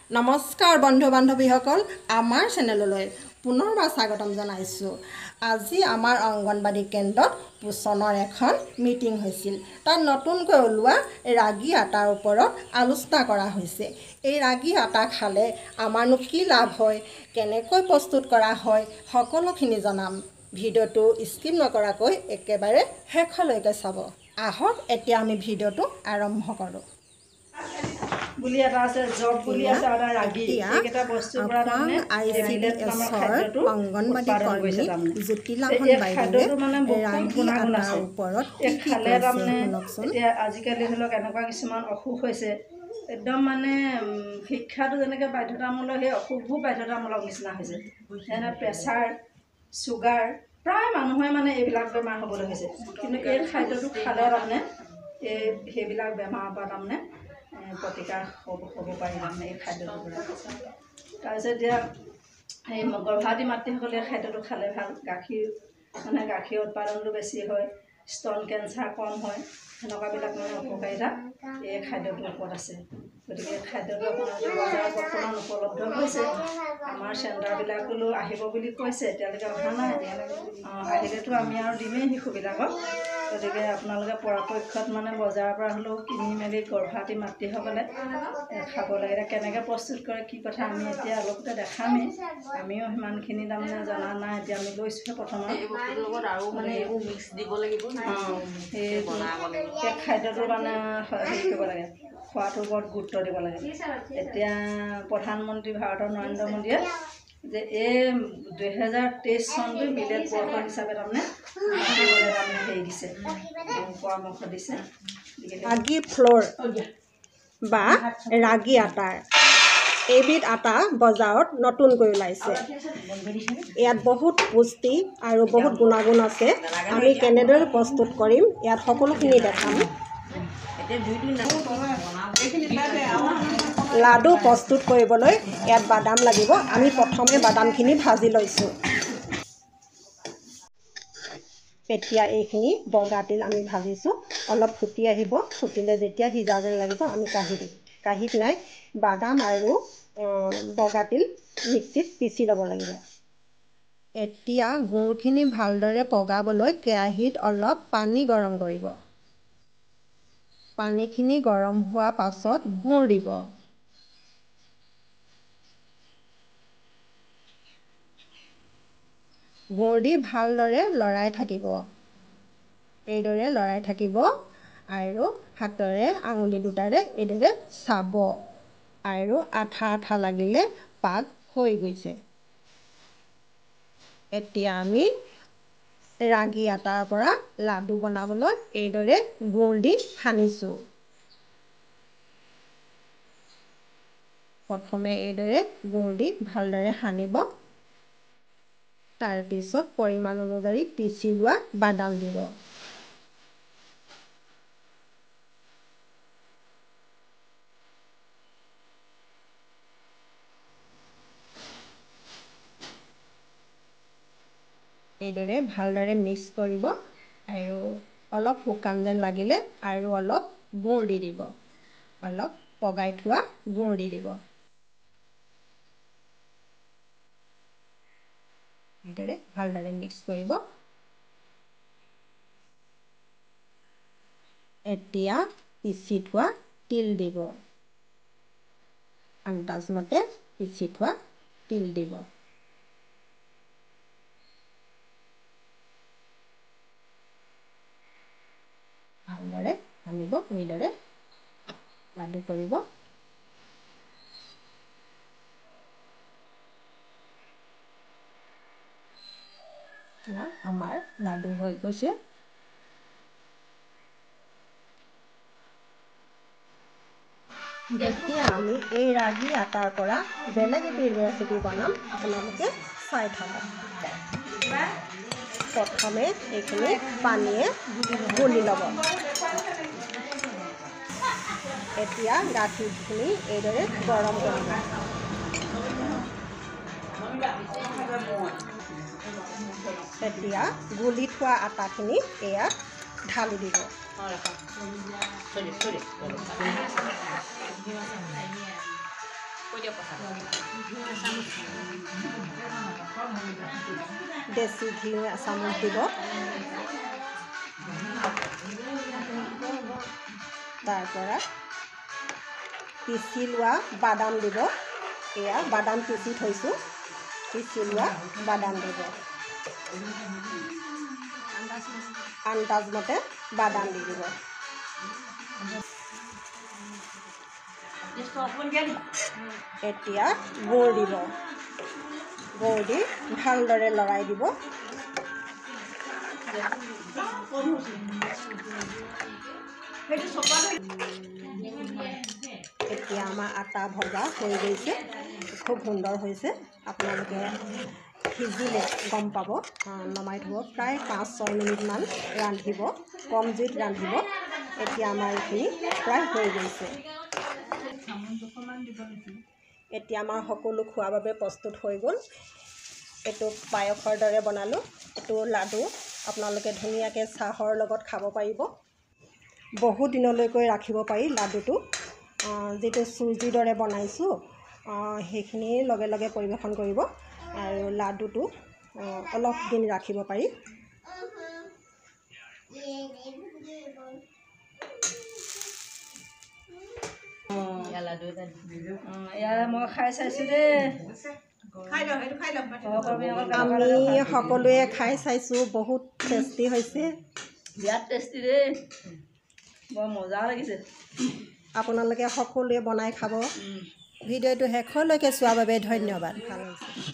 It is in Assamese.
নমস্কাৰ বন্ধু বান্ধৱীসকল, আমাৰ চেনেললৈ পুনৰবাৰ স্বাগতম জনাইছোঁ। আজি আমাৰ অংগনবাড়ী কেন্দ্ৰত পোষণৰ এখন মিটিং হৈছিল। তাত নতুনকৈ ওলোৱা ৰাগী আটাৰ ওপৰত আলোচনা কৰা হৈছে। এই ৰাগী আটা খালে আমাৰনো কি লাভ হয়, কেনেকৈ প্ৰস্তুত কৰা হয়, সকলোখিনি জনাম। ভিডিঅ'টো স্কিপ নকৰাকৈ একেবাৰে শেষলৈকে চাব। আহক এতিয়া আমি ভিডিঅ'টো আৰম্ভ কৰোঁ। বুলি এটা আছে, জব বুলি আছে, এটা ৰাগী, এইকেইটা বস্তুৰ পৰা তাৰমানে আমাৰ খাদ্যটো উৎপাদন কৰিছে। তাৰমানে এই খাদ্যটো মানে বহুত গুণাগুণ আছে। এই খালে তাৰমানে এতিয়া আজিকালি ধৰি লওক এনেকুৱা কিছুমান অসুখ হৈছে, একদম মানে শিক্ষাটো যেনেকৈ বাধ্যতামূলক, সেই অসুখবোৰ বাধ্যতামূলক নিচিনা হৈছে। যেনে প্ৰেছাৰ, চুগাৰ, প্ৰায় মানুহে মানে এইবিলাক বেমাৰ হ'বলৈ হৈছে। কিন্তু এই খাদ্যটো খালে তাৰমানে সেইবিলাক বেমাৰৰ পৰা তাৰমানে প্ৰতিকাৰ হ'ব পাৰি তাৰমানে এই খাদ্যটোৰ পৰা। তাৰপিছত এতিয়া এই গৰ্ভৱতী মাতৃসকলে খাদ্যটো খালে ভাল। গাখীৰ উৎপাদনটো বেছি হয়, স্তন কেঞ্চাৰ কম হয়, সেনেকুৱাবিলাক মানে উপকাৰিতা এই খাদ্যটোৰ ওপৰত আছে। গতিকে এই খাদ্যটো আপোনালোকে বজাৰত বৰ্তমান উপলব্ধ হৈছে। আমাৰ চেণ্টাৰবিলাকলৈও আহিব বুলি কৈছে, এতিয়ালৈকে অহা নাই। আহিলেতো আমি আৰু দিমেই শিশুবিলাকক। গতিকে আপোনালোকে পৰাপক্ষত মানে বজাৰৰ পৰা হ'লেও কিনি মেলি গৰ্ভৱতী মাতৃসকলে খাব লাগে। এতিয়া কেনেকৈ প্ৰস্তুত কৰে কি কথা আমি এতিয়া অলপতে দেখামেই। আমিও সিমানখিনি তাৰমানে জনা নাই, এতিয়া আমি লৈছোঁহে প্ৰথমত। আৰু মানে এইবোৰ মিক্স দিব লাগিব। সেই খাদ্যটো মানে হেৰি কৰিব লাগে, খোৱাটোৰ ওপৰত গুৰুত্ব দিব লাগে। এতিয়া প্ৰধানমন্ত্ৰী ভাৰতৰ নৰেন্দ্ৰ মোদীয়ে যে এই 2023 চনটো মিলেট বৰ্ষ হিচাপে তাৰমানে হেৰি দিছে, পৰামৰ্শ দিছে। ৰাগী ফ্ল'ৰ বা ৰাগী আটাৰ এইবিধ আটা বজাৰত নতুনকৈ ওলাইছে। ইয়াত বহুত পুষ্টি আৰু বহুত গুণাগুণ আছে। আমি কেনেদৰে প্ৰস্তুত কৰিম ইয়াত সকলোখিনি দেখাম। লাডু প্ৰস্তুত কৰিবলৈ ইয়াত বাদাম লাগিব। আমি প্ৰথমে বাদামখিনি ভাজি লৈছোঁ। এতিয়া এইখিনি বগা তিল আমি ভাজিছোঁ, অলপ ফুটি আহিব। ফুটিলে যেতিয়া সিজা যেন লাগিব আমি কাঢ়ি দিম। কাঢ়ি পেলাই বাদাম আৰু বগা তিল মিক্সিত পিচি ল'ব লাগিব। এতিয়া গুড়খিনি ভালদৰে পগাবলৈ কেৰাহীত অলপ পানী গৰম কৰিব। পানীখিনি গৰম হোৱাৰ পাছত গুড় দিব। গুড় দি ভালদৰে লৰাই থাকিব। এইদৰে লৰাই থাকিব আৰু হাতেৰে আঙুলি দুটাৰে এইদৰে চাব আৰু আঠা আঠা লাগিলে পাক হৈ গৈছে। এতিয়া আমি ৰাগী আটাৰ পৰা লাডু বনাবলৈ এইদৰে গুড় দি সানিছোঁ। প্ৰথমে এইদৰে গুড় দি ভালদৰে সানিব। তাৰপিছত পৰিমাণ অনুযায়ী পিচি লোৱা বাদাম দিব। এইদৰে ভালদৰে মিক্স কৰিব আৰু অলপ শুকান যেন লাগিলে আৰু অলপ গুড় দি দিব। অলপ পগাই থোৱা গুড় দি দিব। এইদৰে ভালদৰে মিক্স কৰিব। এতিয়া পিচি থোৱা তিল দিব। আন্দাজমতে পিচি থোৱা তিল দিব। ভালদৰে সানিব, এইদৰে লাডু কৰিব। আমাৰ লাডু হৈ গৈছে। এতিয়া আমি এই ৰাগী আটাৰ পৰা বেলেগ এটি ৰেচিপি বনাম, আপোনালোকে চাই থাকক। প্ৰথমে এইখিনি পানীয়ে গুলি ল'ব। এতিয়া গাখীৰখিনি এইদৰে গৰম কৰিব। এতিয়া গুলি থোৱা আটাখিনি এয়া ঢালি দিব। কৈ দিয়ক কথা দেশী ঘিউ এচামুচ দিব। তাৰপৰা পিচি লোৱা বাদাম দিব। এয়া বাদাম পিচি থৈছোঁ, পিচি লোৱা বাদাম দিব। আন্দাজমতে বাদাম দি দিব। এতিয়া গুড় দিব। গুড় দি ভালদৰে লৰাই দিব। এতিয়া আমাৰ আটা ভজা হৈ গৈছে, খুব সুন্দৰ হৈছে। আপোনালোকে সিজিলে গম পাব। নমাই থ'ব, প্ৰায় 5-6 মিনিটমান ৰান্ধিব, কম জুইত ৰান্ধিব। এতিয়া আমাৰ এইখিনি প্ৰায় হৈ গৈছে। এতিয়া আমাৰ সকলো খোৱাৰ বাবে প্ৰস্তুত হৈ গ'ল। এইটো পায়সৰ দৰে বনালোঁ। এইটো লাডু আপোনালোকে ধুনীয়াকৈ চাহৰ লগত খাব পাৰিব। বহু দিনলৈকে ৰাখিব পাৰি লাডুটো। যিটো চুজিৰ দৰে বনাইছোঁ সেইখিনিৰ লগে লগে পৰিৱেশন কৰিব। আৰু লাডুটো অলপ দিন ৰাখিব পাৰি। এয়া মই খাই চাইছোঁ দেই। আমি সকলোৱে খাই চাইছোঁ, বহুত টেষ্টি হৈছে। বিৰাট টেষ্টি দেই, বৰ মজা লাগিছে। আপোনালোকে সকলোৱে বনাই খাব। ভিডিঅ'টো শেষলৈকে চোৱাৰ বাবে ধন্যবাদ। ভাল হৈছে।